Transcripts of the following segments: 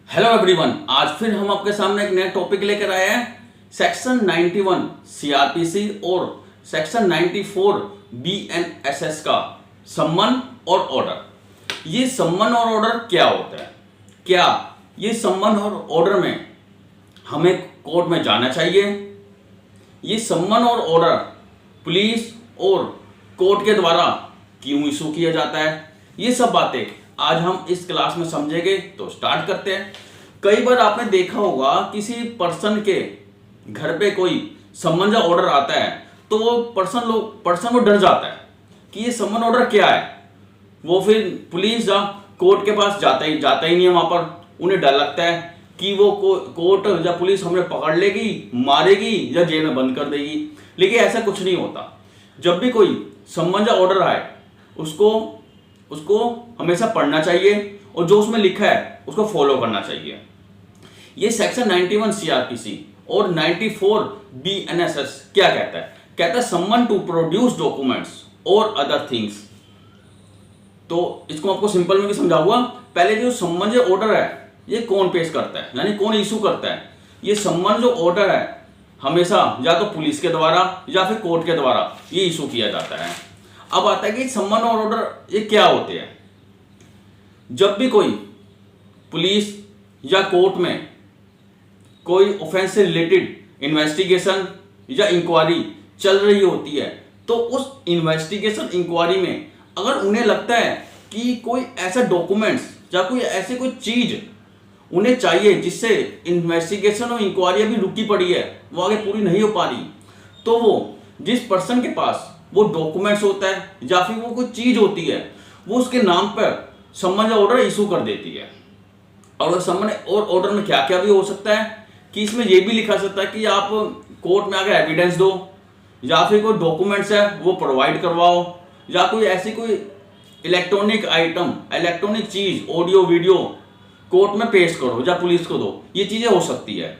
Hello everyone, आज फिर हम आपके सामने एक नया टॉपिक लेकर आए हैं। सेक्शन 91 सीआरपीसी और सेक्शन 94 बीएनएसएस का सम्मन और ऑर्डर। ये सम्मन और ऑर्डर क्या होता है? क्या ये सम्मन और ऑर्डर में हमें कोर्ट में जाना चाहिए? ये सम्मन और ऑर्डर पुलिस और कोर्ट के द्वारा क्यों इशू किया जाता है? ये सब बातें आज हम इस क्लास में समझेंगे। तो स्टार्ट करते हैं। कई बार आपने देखा होगा किसी पर्सन के घर पे कोई सम्मन या ऑर्डर आता है तो वो पर्सन वो डर जाता है कि ये सम्मन ऑर्डर क्या है। वो फिर पुलिस या कोर्ट के पास जाता ही नहीं है। वहां पर उन्हें डर लगता है कि वो कोर्ट या पुलिस हमें पकड़ लेगी, मारेगी या जेल में बंद कर देगी। लेकिन ऐसा कुछ नहीं होता। जब भी कोई सम्मन या ऑर्डर आए उसको हमेशा पढ़ना चाहिए और जो उसमें लिखा है उसको फॉलो करना चाहिए। ये सेक्शन 91 सीआरपीसी और 94 बीएनएसएस क्या कहता है? कहता है सम्मन टू प्रोड्यूस डॉक्यूमेंट्स और अदर थिंग्स। तो इसको आपको सिंपल में भी समझाऊंगा। पहले जो सम्मन जो ऑर्डर है ये कौन पेश करता है, यानी कौन इशू करता है? ये सम्मन जो ऑर्डर है हमेशा या तो पुलिस के द्वारा या फिर कोर्ट के द्वारा ये इशू किया जाता है। अब आता है कि सम्मन और ऑर्डर ये क्या होते हैं। जब भी कोई पुलिस या कोर्ट में कोई ऑफेंस से रिलेटेड इन्वेस्टिगेशन या इंक्वायरी चल रही होती है तो उस इन्वेस्टिगेशन इंक्वायरी में अगर उन्हें लगता है कि कोई ऐसा डॉक्यूमेंट्स या कोई ऐसी कोई चीज उन्हें चाहिए जिससे इन्वेस्टिगेशन और इंक्वायरी अभी रुकी पड़ी है, वो आगे पूरी नहीं हो पा रही, तो वो जिस पर्सन के पास वो डॉक्यूमेंट्स होता है या फिर वो कोई चीज होती है वो उसके नाम पर सम्मन या ऑर्डर इशू कर देती है। और सम्मन और ऑर्डर में क्या क्या भी हो सकता है कि इसमें ये भी लिखा सकता है कि आप कोर्ट में आकर एविडेंस दो या फिर कोई डॉक्यूमेंट्स है वो प्रोवाइड करवाओ या कोई ऐसी कोई इलेक्ट्रॉनिक आइटम, इलेक्ट्रॉनिक चीज, ऑडियो वीडियो कोर्ट में पेश करो या पुलिस को दो। ये चीजें हो सकती है।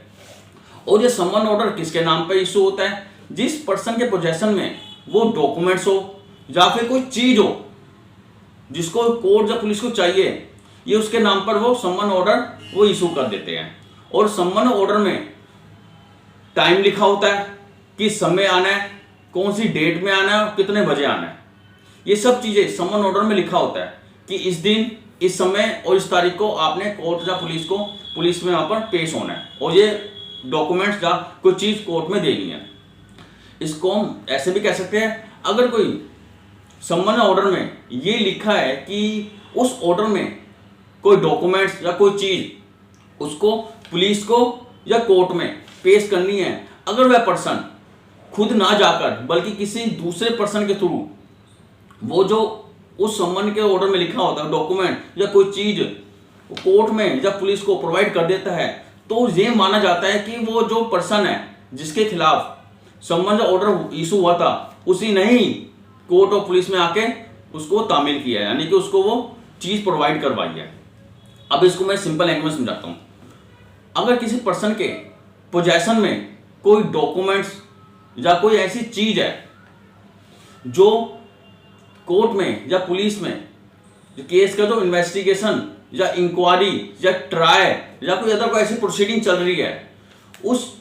और ये सम्मन ऑर्डर किसके नाम पर इशू होता है? जिस पर्सन के पोजेशन में वो डॉक्यूमेंट्स हो या फिर कोई चीज हो जिसको कोर्ट या पुलिस को चाहिए, ये उसके नाम पर वो सम्मन ऑर्डर वो इशू कर देते हैं। और सम्मन ऑर्डर में टाइम लिखा होता है, किस समय आना है, कौन सी डेट में आना है, कितने बजे आना है। ये सब चीजें सम्मन ऑर्डर में लिखा होता है कि इस दिन, इस समय और इस तारीख को आपने कोर्ट या पुलिस में वहां पर पेश होना है और ये डॉक्यूमेंट्स या कोई चीज कोर्ट में देनी है। इसको हम ऐसे भी कह सकते हैं, अगर कोई सम्मन ऑर्डर में ये लिखा है कि उस ऑर्डर में कोई डॉक्यूमेंट्स या कोई चीज उसको पुलिस को या कोर्ट में पेश करनी है, अगर वह पर्सन खुद ना जाकर बल्कि किसी दूसरे पर्सन के थ्रू वो जो उस सम्मन के ऑर्डर में लिखा होता है डॉक्यूमेंट या कोई चीज कोर्ट में या पुलिस को प्रोवाइड कर देता है, तो ये माना जाता है कि वो जो पर्सन है जिसके खिलाफ सम्मन या ऑर्डर इशू हुआ था उसी ने ही कोर्ट और पुलिस में आके उसको तामील किया है, यानी कि उसको वो चीज प्रोवाइड करवाई है। अब इसको मैं सिंपल लैंग्वेज में समझाता हूँ। अगर किसी पर्सन के पोजेशन में कोई डॉक्यूमेंट्स या कोई ऐसी चीज है जो कोर्ट में या पुलिस में केस का जो इन्वेस्टिगेशन या इंक्वायरी या ट्रायल या कोई अदर कोई ऐसी प्रोसीडिंग चल रही है, उस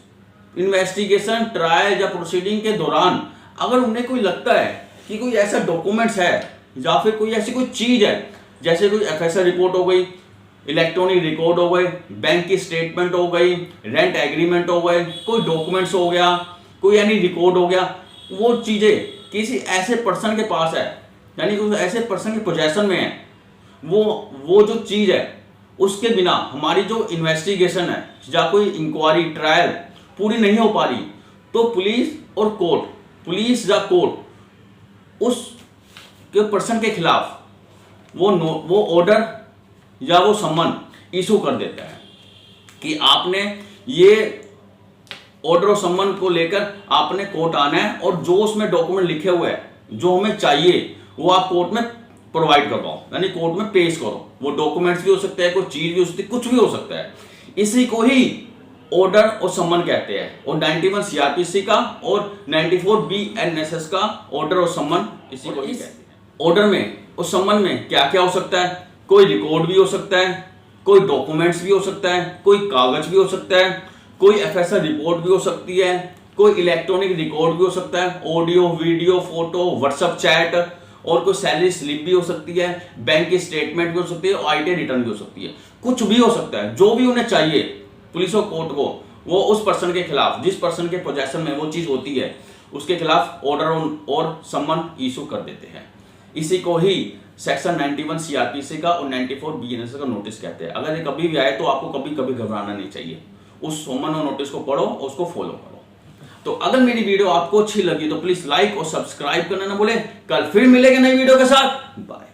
इन्वेस्टिगेशन, ट्रायल या प्रोसीडिंग के दौरान अगर उन्हें कोई लगता है कि कोई ऐसा डॉक्यूमेंट्स है या फिर कोई ऐसी कोई चीज है, जैसे कोई एफएसआर रिपोर्ट हो गई, इलेक्ट्रॉनिक रिकॉर्ड हो गए, बैंक की स्टेटमेंट हो गई, रेंट एग्रीमेंट हो गए, कोई डॉक्यूमेंट्स हो गया, कोई यानी रिकॉर्ड हो गया, वो चीजें किसी ऐसे पर्सन के पास है, यानी कि ऐसे पर्सन के पोजेशन में है, वो जो चीज है उसके बिना हमारी जो इन्वेस्टिगेशन है या कोई इंक्वायरी, ट्रायल पूरी नहीं हो पा रही, तो पुलिस या कोर्ट उस के पर्सन के खिलाफ वो ऑर्डर या वो सम्मन इशू कर देता है कि आपने ये ऑर्डर और सम्मन को लेकर आपने कोर्ट आना है और जो उसमें डॉक्यूमेंट लिखे हुए हैं जो हमें चाहिए वो आप कोर्ट में प्रोवाइड करवाओ, यानी कोर्ट में पेश करो। वो डॉक्यूमेंट्स भी हो सकता है, कोई चीज भी हो सकती है, कुछ भी हो सकता है। इसी को ही ऑर्डर और सम्मन कहते हैं। और 91 सीआरपीसी का और 94 बीएनएसएस का ऑर्डर और सम्मन इसी को ही कहते हैं। ऑर्डर में और सम्मन में क्या क्या हो सकता है? कोई रिकॉर्ड भी हो सकता है, कोई डॉक्यूमेंट्स भी हो सकता है, कोई कागज भी हो सकता है, कोई एफएसएल रिपोर्ट भी हो सकती है, कोई इलेक्ट्रॉनिक रिकॉर्ड भी हो सकता है, audio, video, photo, WhatsApp chat, और कोई सैलरी स्लिप भी हो सकती है, बैंक की स्टेटमेंट भी हो सकती है, और आईटी रिटर्न भी हो सकती है। कुछ भी हो सकता है, जो भी उन्हें चाहिए पुलिस और कोर्ट को, वो उस पर्सन के खिलाफ, जिस पर्सन के पोजेशन में वो चीज होती है, उसके खिलाफ ऑर्डर और सम्मन इशू कर देते हैं। इसी को ही सेक्शन 91 सीआरपीसी का और 94 बीएनएस का नोटिस कहते हैं। अगर ये कभी भी आए तो आपको कभी कभी घबराना नहीं चाहिए, उस सम्मन और नोटिस को पढ़ो और उसको फॉलो करो। तो अगर मेरी वीडियो आपको अच्छी लगी तो प्लीज लाइक और सब्सक्राइब करना ना भूलें। कल फिर मिलेंगे नई वीडियो के साथ। बाय।